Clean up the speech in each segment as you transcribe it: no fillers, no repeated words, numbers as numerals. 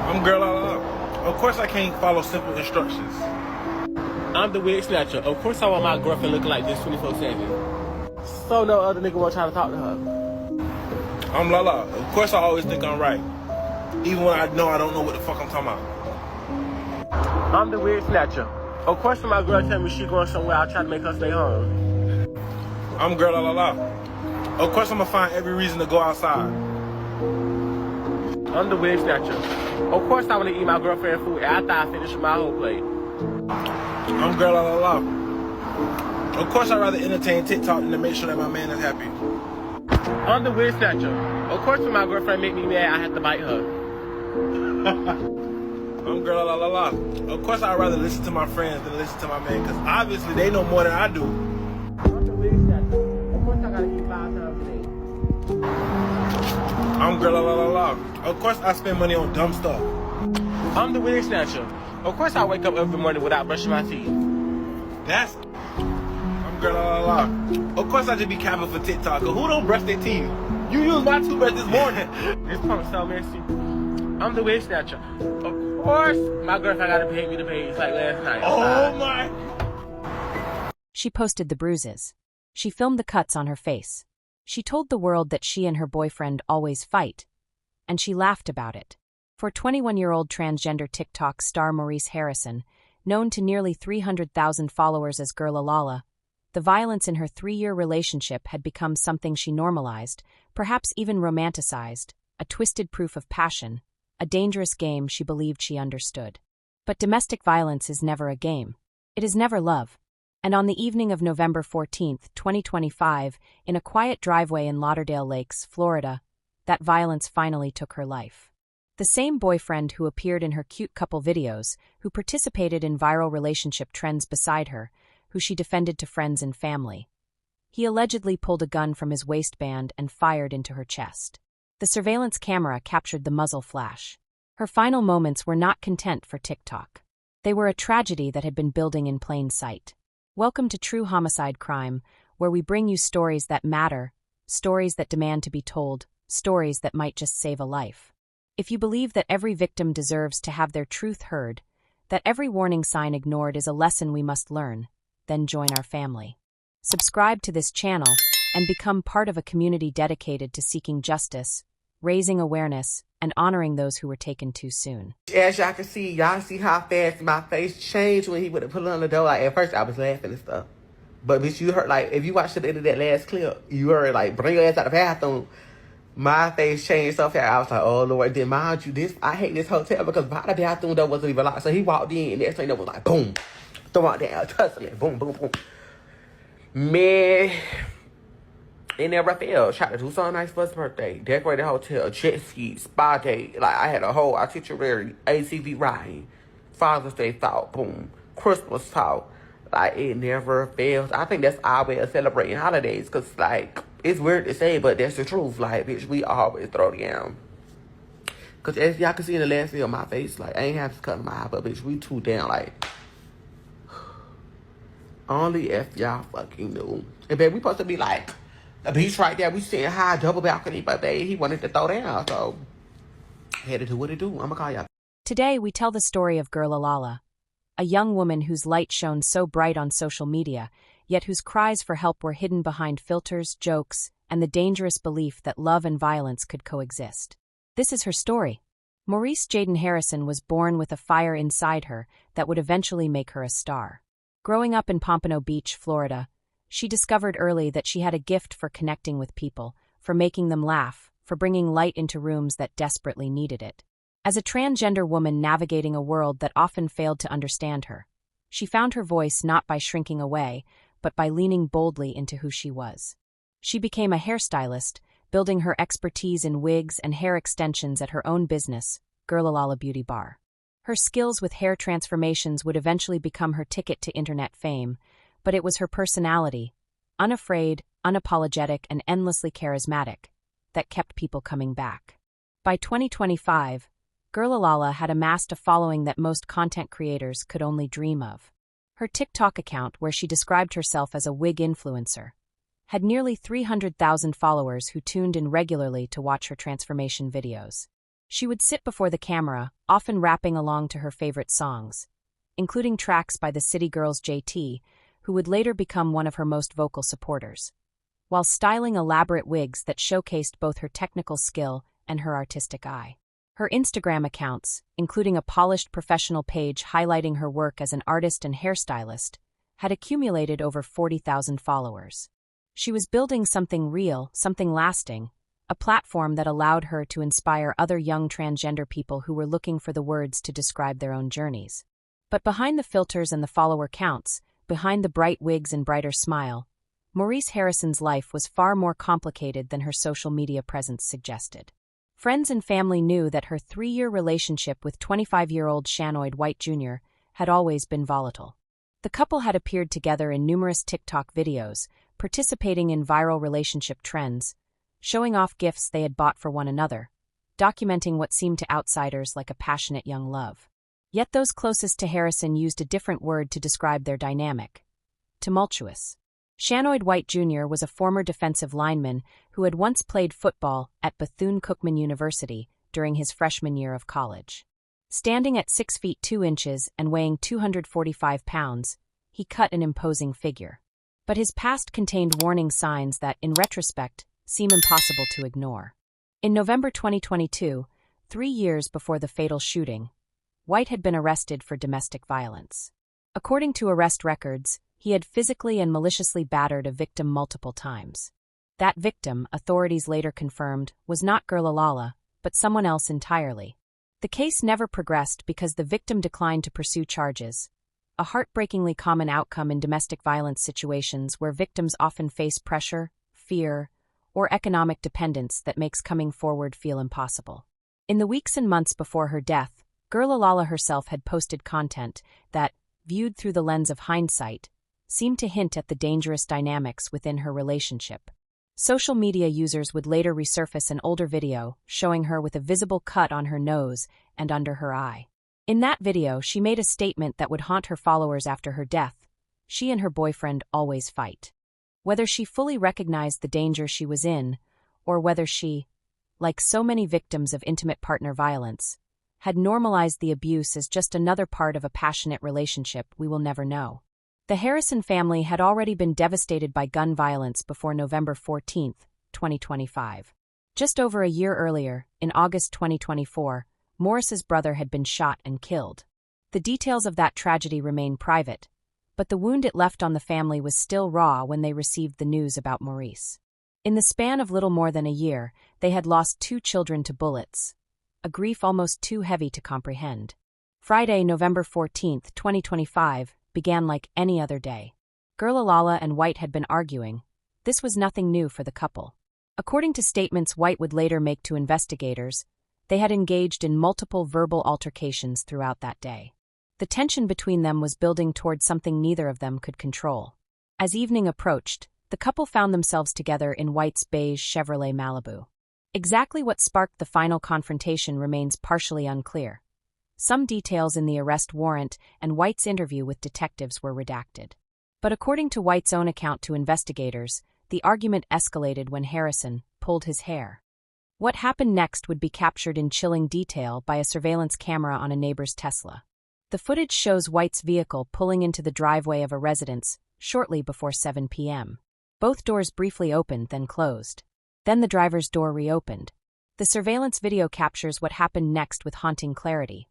I'm Girlalala. Of course I can't follow simple instructions. I'm the wig snatcher. Of course I want my girlfriend looking like this 24/7. So no other nigga won't try to talk to her. I'm Lala. Of course I always think I'm right. Even when I don't know what the fuck I'm talking about. I'm the wig snatcher. Of course when my girl tell me she going somewhere, I'll try to make her stay home. I'm Girlalala. Of course I'm gonna find every reason to go outside. I'm the wig snatcher. Of course I want to eat my girlfriend's food after I finish my whole plate. I'm Girlalala. Of course I'd rather entertain TikTok than to make sure that my man is happy. I'm the wig snatcher. Of course when my girlfriend make me mad, I have to bite her. I'm Girlalala. Of course I'd rather listen to my friends than listen to my man, because obviously they know more than I do. I'm the wig snatcher. Of course I gotta eat 5 times a day. I'm Girlalala. Of course I spend money on dumb stuff. I'm the wig snatcher. Of course I wake up every morning without brushing my teeth. I'm Girlalala. Of course I just be capping for TikTok, because who don't brush their teeth? You used my toothbrush this morning. This punk so messy. I'm the wig snatcher. Of course my girlfriend gotta pay me the page like last night. Oh my. She posted the bruises. She filmed the cuts on her face. She told the world that she and her boyfriend always fight, and she laughed about it. For 21-year-old transgender TikTok star Maurice Jaden, known to nearly 300,000 followers as Girlalala, the violence in her 3-year relationship had become something she normalized, perhaps even romanticized, a twisted proof of passion, a dangerous game she believed she understood. But domestic violence is never a game. It is never love. And on the evening of November 14, 2025, in a quiet driveway in Lauderdale Lakes, Florida, that violence finally took her life. The same boyfriend who appeared in her cute couple videos, who participated in viral relationship trends beside her, who she defended to friends and family. He allegedly pulled a gun from his waistband and fired into her chest. The surveillance camera captured the muzzle flash. Her final moments were not content for TikTok. They were a tragedy that had been building in plain sight. Welcome to True Homicide Crime, where we bring you stories that matter, stories that demand to be told, stories that might just save a life. If you believe that every victim deserves to have their truth heard, that every warning sign ignored is a lesson we must learn, then join our family. Subscribe to this channel and become part of a community dedicated to seeking justice, raising awareness, and honoring those who were taken too soon. As y'all can see, y'all see how fast my face changed when he would have put it on the door. Like, at first I was laughing and stuff. But bitch, you heard, like, if you watched the end of that last clip, you heard, like, bring your ass out the bathroom. My face changed so fast. I was like, oh, Lord. Then mind you, I hate this hotel because by the bathroom door wasn't even locked. So he walked in and everything that was like, boom. Throw it down, tussling, boom, boom, boom. Man. In there, Raphael tried to do something nice for his birthday. Decorated hotel, jet ski, spa day. Like, I had a whole itinerary, ATV riding, Father's Day thought, boom, Christmas thought. Like, it never fails. I think that's our way of celebrating holidays. Because, like, it's weird to say, but that's the truth. Like, bitch, we always throw down. Because as y'all can see in the last video, my face, like, I ain't have to cut my eye, but bitch, we too down. Like, only if y'all fucking knew. And babe, we supposed to be like, the beach right there, we sitting high, double balcony, but babe, he wanted to throw down, so had to do what it do. I'ma call y'all. Today, we tell the story of Girlalala, a young woman whose light shone so bright on social media, yet whose cries for help were hidden behind filters, jokes, and the dangerous belief that love and violence could coexist. This is her story. Maurice Jaden was born with a fire inside her that would eventually make her a star. Growing up in Pompano Beach, Florida, she discovered early that she had a gift for connecting with people, for making them laugh, for bringing light into rooms that desperately needed it. As a transgender woman navigating a world that often failed to understand her, she found her voice not by shrinking away, but by leaning boldly into who she was. She became a hairstylist, building her expertise in wigs and hair extensions at her own business, Girlalala Beauty Bar. Her skills with hair transformations would eventually become her ticket to internet fame, but it was her personality, unafraid, unapologetic, and endlessly charismatic, that kept people coming back. By 2025, Girlalala had amassed a following that most content creators could only dream of. Her TikTok account, where she described herself as a wig influencer, had nearly 300,000 followers who tuned in regularly to watch her transformation videos. She would sit before the camera, often rapping along to her favorite songs, including tracks by the City Girls JT, who would later become one of her most vocal supporters, while styling elaborate wigs that showcased both her technical skill and her artistic eye. Her Instagram accounts, including a polished professional page highlighting her work as an artist and hairstylist, had accumulated over 40,000 followers. She was building something real, something lasting, a platform that allowed her to inspire other young transgender people who were looking for the words to describe their own journeys. But behind the filters and the follower counts, behind the bright wigs and brighter smile, Maurice Harrison's life was far more complicated than her social media presence suggested. Friends and family knew that her 3-year relationship with 25-year-old Shanoyd Whyte Jr. had always been volatile. The couple had appeared together in numerous TikTok videos, participating in viral relationship trends, showing off gifts they had bought for one another, documenting what seemed to outsiders like a passionate young love. Yet those closest to Harrison used a different word to describe their dynamic: tumultuous. Shanoyd Whyte Jr. was a former defensive lineman who had once played football at Bethune-Cookman University during his freshman year of college. Standing at 6 feet 2 inches and weighing 245 pounds, he cut an imposing figure. But his past contained warning signs that, in retrospect, seem impossible to ignore. In November 2022, 3 years before the fatal shooting, Whyte had been arrested for domestic violence. According to arrest records, he had physically and maliciously battered a victim multiple times. That victim, authorities later confirmed, was not Girlalala, but someone else entirely. The case never progressed because the victim declined to pursue charges, a heartbreakingly common outcome in domestic violence situations where victims often face pressure, fear, or economic dependence that makes coming forward feel impossible. In the weeks and months before her death, Girlalala herself had posted content that, viewed through the lens of hindsight, seemed to hint at the dangerous dynamics within her relationship. Social media users would later resurface an older video showing her with a visible cut on her nose and under her eye. In that video, she made a statement that would haunt her followers after her death: she and her boyfriend always fight. Whether she fully recognized the danger she was in, or whether she, like so many victims of intimate partner violence, had normalized the abuse as just another part of a passionate relationship, we will never know. The Harrison family had already been devastated by gun violence before November 14, 2025. Just over a year earlier, in August 2024, Maurice's brother had been shot and killed. The details of that tragedy remain private, but the wound it left on the family was still raw when they received the news about Maurice. In the span of little more than a year, they had lost 2 children to bullets, a grief almost too heavy to comprehend. Friday, November 14, 2025, began like any other day. Girlalala and Whyte had been arguing. This was nothing new for the couple. According to statements Whyte would later make to investigators, they had engaged in multiple verbal altercations throughout that day. The tension between them was building toward something neither of them could control. As evening approached, the couple found themselves together in Whyte's beige Chevrolet Malibu. Exactly what sparked the final confrontation remains partially unclear. Some details in the arrest warrant and Whyte's interview with detectives were redacted. But according to Whyte's own account to investigators, the argument escalated when Harrison pulled his hair. What happened next would be captured in chilling detail by a surveillance camera on a neighbor's Tesla. The footage shows Whyte's vehicle pulling into the driveway of a residence shortly before 7 p.m. Both doors briefly opened, then closed. Then the driver's door reopened. The surveillance video captures what happened next with haunting clarity.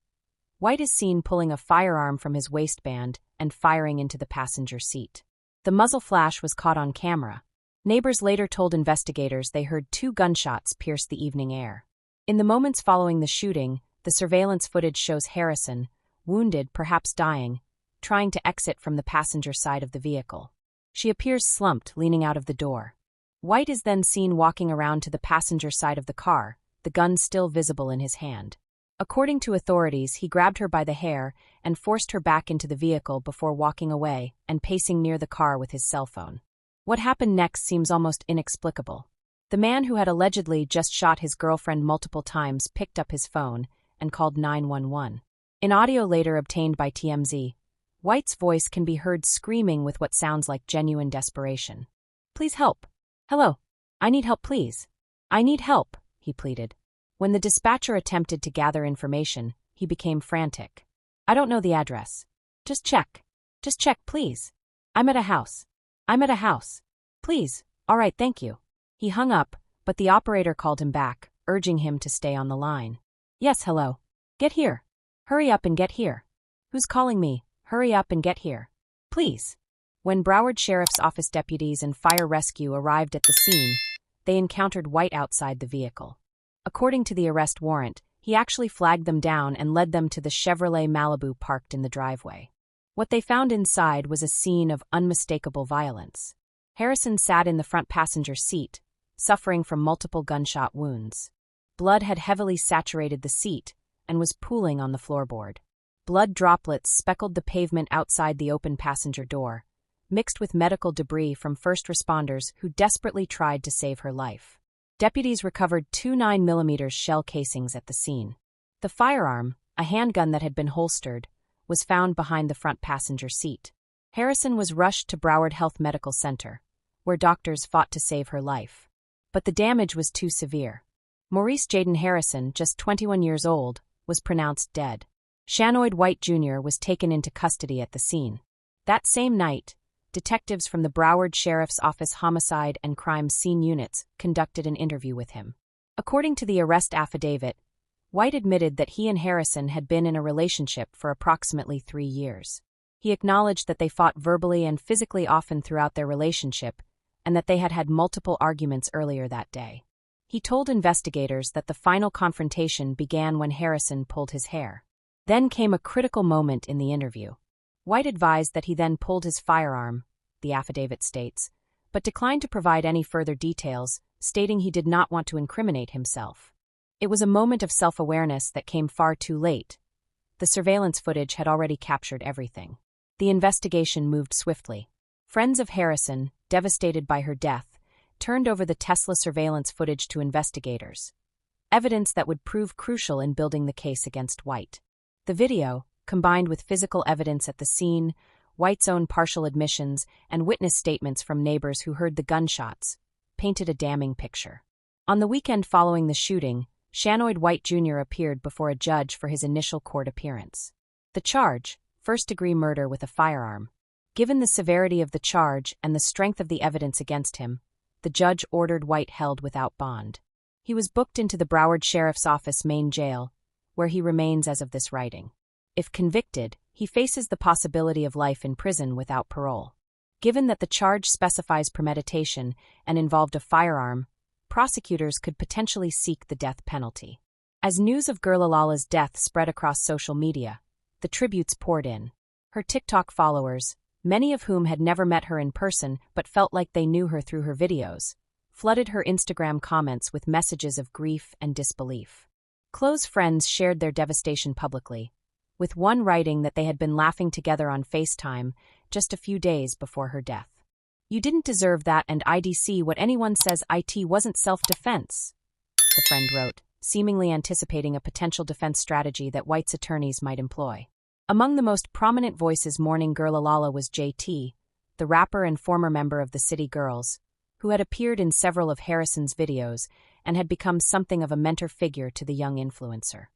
Whyte is seen pulling a firearm from his waistband and firing into the passenger seat. The muzzle flash was caught on camera. Neighbors later told investigators they heard 2 gunshots pierce the evening air. In the moments following the shooting, the surveillance footage shows Harrison, wounded, perhaps dying, trying to exit from the passenger side of the vehicle. She appears slumped, leaning out of the door. Whyte is then seen walking around to the passenger side of the car, the gun still visible in his hand. According to authorities, he grabbed her by the hair and forced her back into the vehicle before walking away and pacing near the car with his cell phone. What happened next seems almost inexplicable. The man who had allegedly just shot his girlfriend multiple times picked up his phone and called 911. In audio later obtained by TMZ, Whyte's voice can be heard screaming with what sounds like genuine desperation. "Please help. Hello. I need help, please. I need help," he pleaded. When the dispatcher attempted to gather information, he became frantic. "I don't know the address. Just check. Just check, please. I'm at a house. I'm at a house. Please. All right, thank you." He hung up, but the operator called him back, urging him to stay on the line. "Yes, hello. Get here. Hurry up and get here. Who's calling me? Hurry up and get here. Please." When Broward Sheriff's Office deputies and fire rescue arrived at the scene, they encountered White outside the vehicle. According to the arrest warrant, he actually flagged them down and led them to the Chevrolet Malibu parked in the driveway. What they found inside was a scene of unmistakable violence. Harrison sat in the front passenger seat, suffering from multiple gunshot wounds. Blood had heavily saturated the seat and was pooling on the floorboard. Blood droplets speckled the pavement outside the open passenger door, mixed with medical debris from first responders who desperately tried to save her life. Deputies recovered two 9mm shell casings at the scene. The firearm, a handgun that had been holstered, was found behind the front passenger seat. Harrison was rushed to Broward Health Medical Center, where doctors fought to save her life. But the damage was too severe. Maurice Jaden Harrison, just 21 years old, was pronounced dead. Shanoyd Whyte Jr. was taken into custody at the scene. That same night, detectives from the Broward Sheriff's Office Homicide and Crime Scene Units conducted an interview with him. According to the arrest affidavit, White admitted that he and Harrison had been in a relationship for approximately 3 years. He acknowledged that they fought verbally and physically often throughout their relationship, and that they had had multiple arguments earlier that day. He told investigators that the final confrontation began when Harrison pulled his hair. Then came a critical moment in the interview. White advised that he then pulled his firearm, the affidavit states, but declined to provide any further details, stating he did not want to incriminate himself. It was a moment of self-awareness that came far too late. The surveillance footage had already captured everything. The investigation moved swiftly. Friends of Harrison, devastated by her death, turned over the Tesla surveillance footage to investigators, evidence that would prove crucial in building the case against White. The video, combined with physical evidence at the scene, White's own partial admissions, and witness statements from neighbors who heard the gunshots, painted a damning picture. On the weekend following the shooting, Shanoyd Whyte Jr. appeared before a judge for his initial court appearance. The charge, first-degree murder with a firearm. Given the severity of the charge and the strength of the evidence against him, the judge ordered White held without bond. He was booked into the Broward Sheriff's Office main jail, where he remains as of this writing. If convicted, he faces the possibility of life in prison without parole. Given that the charge specifies premeditation and involved a firearm, prosecutors could potentially seek the death penalty. As news of Girlalala's death spread across social media, the tributes poured in. Her TikTok followers, many of whom had never met her in person but felt like they knew her through her videos, flooded her Instagram comments with messages of grief and disbelief. Close friends shared their devastation publicly, with one writing that they had been laughing together on FaceTime just a few days before her death. "You didn't deserve that, and IDC what anyone says it wasn't self-defense," the friend wrote, seemingly anticipating a potential defense strategy that White's attorneys might employ. Among the most prominent voices mourning Girlalala was JT, the rapper and former member of the City Girls, who had appeared in several of Harrison's videos and had become something of a mentor figure to the young influencer.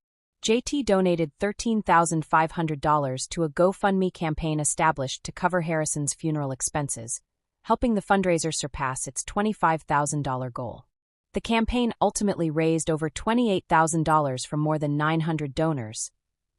JT donated $13,500 to a GoFundMe campaign established to cover Harrison's funeral expenses, helping the fundraiser surpass its $25,000 goal. The campaign ultimately raised over $28,000 from more than 900 donors,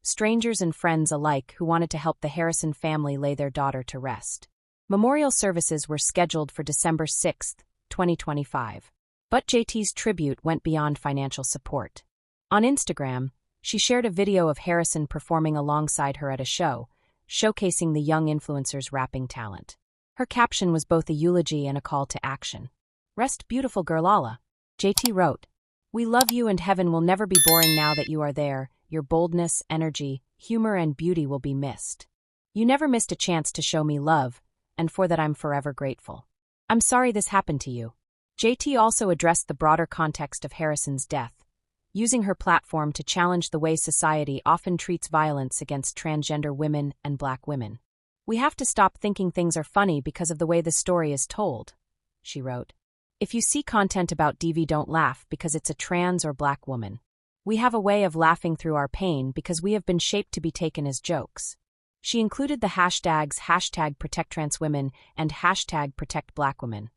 strangers and friends alike who wanted to help the Harrison family lay their daughter to rest. Memorial services were scheduled for December 6, 2025. But JT's tribute went beyond financial support. On Instagram, she shared a video of Harrison performing alongside her at a show, showcasing the young influencer's rapping talent. Her caption was both a eulogy and a call to action. "Rest beautiful Girlalala," JT wrote. "We love you and heaven will never be boring now that you are there. Your boldness, energy, humor, and beauty will be missed. You never missed a chance to show me love, and for that I'm forever grateful. I'm sorry this happened to you." JT also addressed the broader context of Harrison's death, using her platform to challenge the way society often treats violence against transgender women and Black women. "We have to stop thinking things are funny because of the way the story is told," she wrote. "If you see content about DV, don't laugh because it's a trans or Black woman. We have a way of laughing through our pain because we have been shaped to be taken as jokes. She included the hashtags #ProtectTransWomen and #ProtectBlackWomen,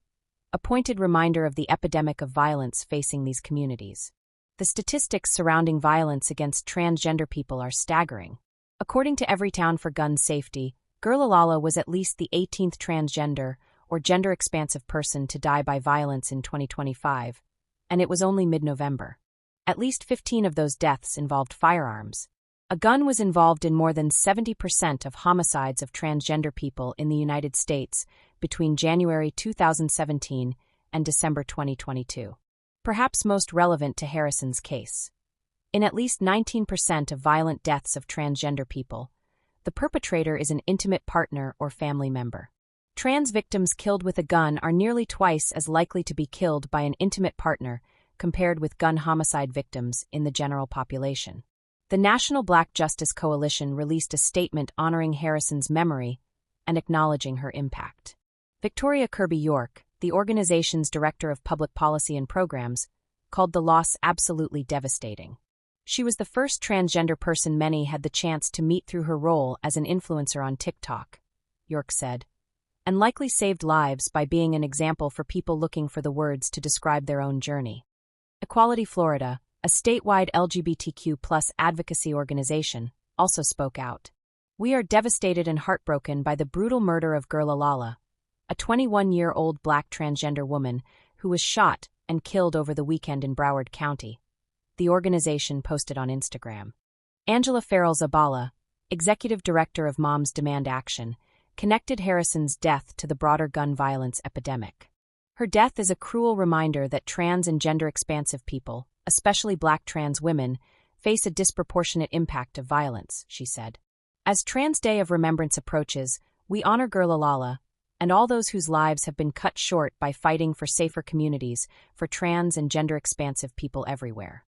a pointed reminder of the epidemic of violence facing these communities. The statistics surrounding violence against transgender people are staggering. According to Everytown for Gun Safety, Girlalala was at least the 18th transgender or gender-expansive person to die by violence in 2025, and it was only mid-November. At least 15 of those deaths involved firearms. A gun was involved in more than 70% of homicides of transgender people in the United States between January 2017 and December 2022. Perhaps most relevant to Harrison's case. In at least 19% of violent deaths of transgender people, the perpetrator is an intimate partner or family member. Trans victims killed with a gun are nearly twice as likely to be killed by an intimate partner compared with gun homicide victims in the general population. The National Black Justice Coalition released a statement honoring Harrison's memory and acknowledging her impact. Victoria Kirby York, the organization's director of public policy and programs, called the loss absolutely devastating. She was the first transgender person many had the chance to meet through her role as an influencer on TikTok, York said, and likely saved lives by being an example for people looking for the words to describe their own journey. Equality Florida, a statewide LGBTQ+ advocacy organization, also spoke out. We are devastated and heartbroken by the brutal murder of Girlalala, a 21-year-old Black transgender woman who was shot and killed over the weekend in Broward County, the organization posted on Instagram. Angela Farrell Zabala, executive director of Moms Demand Action, connected Harrison's death to the broader gun violence epidemic. Her death is a cruel reminder that trans and gender-expansive people, especially Black trans women, face a disproportionate impact of violence, she said. As Trans Day of Remembrance approaches, we honor Girlalala and all those whose lives have been cut short by fighting for safer communities for trans and gender-expansive people everywhere.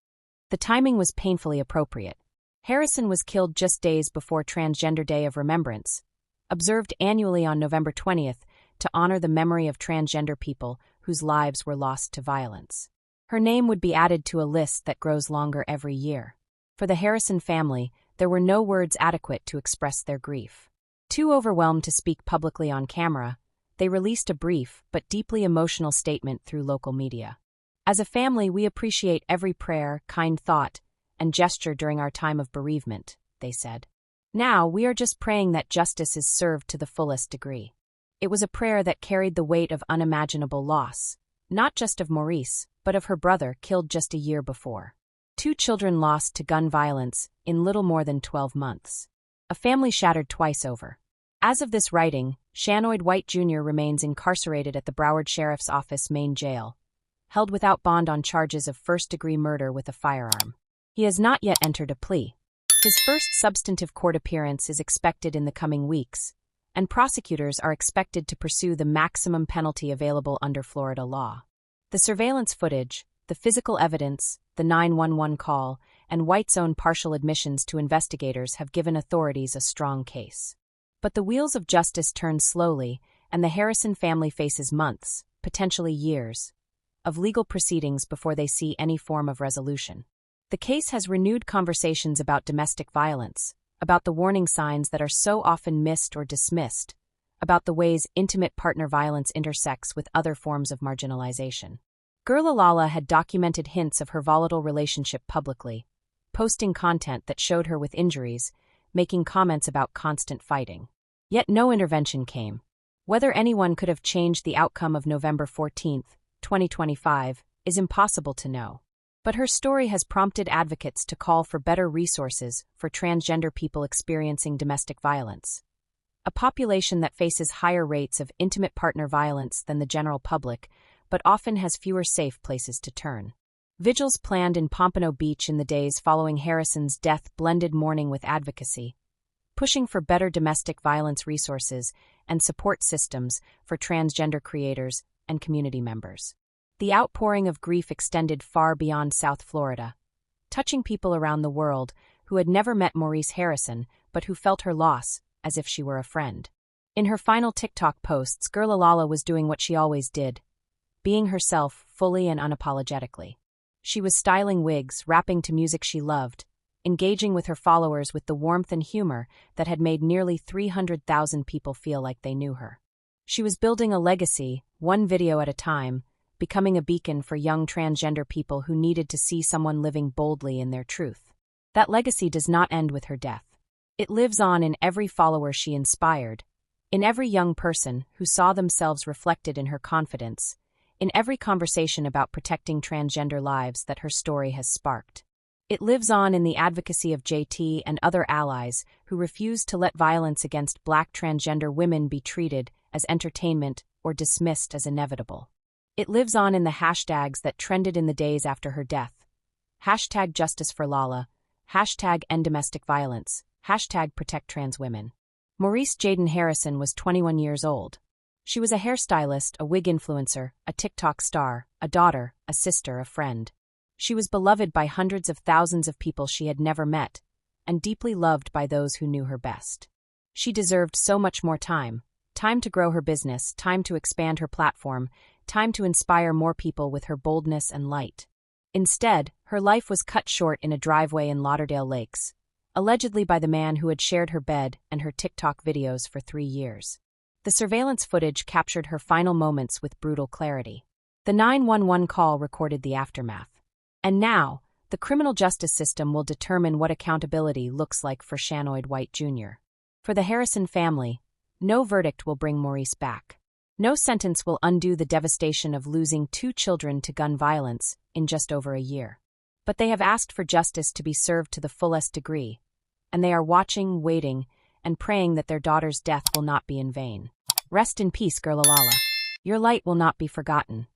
The timing was painfully appropriate. Harrison was killed just days before Transgender Day of Remembrance, observed annually on November 20th to honor the memory of transgender people whose lives were lost to violence. Her name would be added to a list that grows longer every year. For the Harrison family, there were no words adequate to express their grief. Too overwhelmed to speak publicly on camera, they released a brief but deeply emotional statement through local media. As a family, we appreciate every prayer, kind thought, and gesture during our time of bereavement, they said. Now, we are just praying that justice is served to the fullest degree. It was a prayer that carried the weight of unimaginable loss, not just of Maurice, but of her brother killed just a year before. 2 children lost to gun violence in little more than 12 months. A family shattered twice over. As of this writing, Shanoyd Whyte Jr. remains incarcerated at the Broward Sheriff's Office main jail, held without bond on charges of first-degree murder with a firearm. He has not yet entered a plea. His first substantive court appearance is expected in the coming weeks, and prosecutors are expected to pursue the maximum penalty available under Florida law. The surveillance footage, the physical evidence, the 911 call, and White's own partial admissions to investigators have given authorities a strong case. But the wheels of justice turn slowly, and the Harrison family faces months, potentially years, of legal proceedings before they see any form of resolution. The case has renewed conversations about domestic violence, about the warning signs that are so often missed or dismissed, about the ways intimate partner violence intersects with other forms of marginalization. Girlalala had documented hints of her volatile relationship publicly, posting content that showed her with injuries, making comments about constant fighting. Yet no intervention came. Whether anyone could have changed the outcome of November 14, 2025, is impossible to know. But her story has prompted advocates to call for better resources for transgender people experiencing domestic violence, a population that faces higher rates of intimate partner violence than the general public, but often has fewer safe places to turn. Vigils planned in Pompano Beach in the days following Harrison's death blended mourning with advocacy, pushing for better domestic violence resources and support systems for transgender creators and community members. The outpouring of grief extended far beyond South Florida, touching people around the world who had never met Maurice Harrison but who felt her loss as if she were a friend. In her final TikTok posts, Girlalala was doing what she always did, being herself fully and unapologetically. She was styling wigs, rapping to music she loved, engaging with her followers with the warmth and humor that had made nearly 300,000 people feel like they knew her. She was building a legacy, one video at a time, becoming a beacon for young transgender people who needed to see someone living boldly in their truth. That legacy does not end with her death. It lives on in every follower she inspired, in every young person who saw themselves reflected in her confidence, in every conversation about protecting transgender lives that her story has sparked. It lives on in the advocacy of JT and other allies who refused to let violence against Black transgender women be treated as entertainment or dismissed as inevitable. It lives on in the hashtags that trended in the days after her death. Hashtag Justice for Lala, hashtag End Domestic Violence, hashtag Protect Trans Women. Maurice Jaden Harrison was 21 years old. She was a hairstylist, a wig influencer, a TikTok star, a daughter, a sister, a friend. She was beloved by hundreds of thousands of people she had never met, and deeply loved by those who knew her best. She deserved so much more time to grow her business, time to expand her platform, time to inspire more people with her boldness and light. Instead, her life was cut short in a driveway in Lauderdale Lakes, allegedly by the man who had shared her bed and her TikTok videos for 3 years. The surveillance footage captured her final moments with brutal clarity. The 911 call recorded the aftermath. And now, the criminal justice system will determine what accountability looks like for Shanoyd Whyte Jr. For the Harrison family, no verdict will bring Maurice back. No sentence will undo the devastation of losing 2 children to gun violence in just over a year. But they have asked for justice to be served to the fullest degree, and they are watching, waiting, and praying that their daughter's death will not be in vain. Rest in peace, Girlalala. Your light will not be forgotten.